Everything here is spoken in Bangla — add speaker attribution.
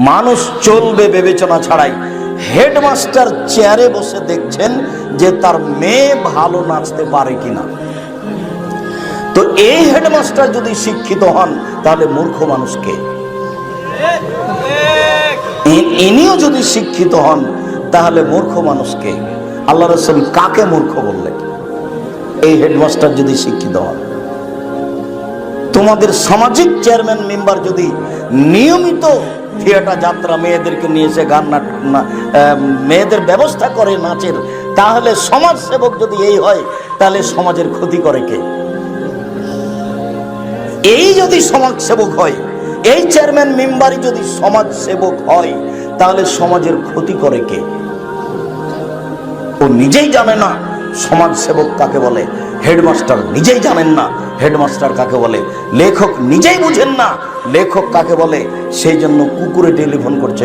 Speaker 1: মানুষ চলবে বিবেচনা ছাড়াই। হেডমাস্টার চেয়ারে বসে দেখছেন যে তার মেয়ে ভালো নাচতে পারে কিনা। তো এই হেডমাস্টার যদি শিক্ষিত হন তাহলে মূর্খ মানুষকে, ইনিও যদি শিক্ষিত হন তাহলে মূর্খ মানুষকে। আল্লাহ রাসূল কাকে মূর্খ বললেন? এই হেডমাস্টার যদি শিক্ষিত হন। তোমাদের সামাজিক চেয়ারম্যান মেম্বার যদি নিয়মিত থিয়েটার যাত্রা, মেয়েদেরকে নিয়ে এসে গান মেয়েদের ব্যবস্থা করে নাচের, তাহলে সমাজ সেবক যদি এই হয় তাহলে সমাজের ক্ষতি করে কে? এই যদি সমাজ সেবক হয়, এই চেয়ারম্যান মেম্বারই যদি সমাজ সেবক হয় তাহলে সমাজের ক্ষতি করে কে? ও নিজেই জানে না সমাজ সেবক কাকে বলে, হেডমাস্টার নিজেই জানেন না হেডমাস্টার কাকে বলে, লেখক নিজেই বুঝেন না লেখক কাকে বলে, সেই জন্য কুকুরে টেলিফোন করছে।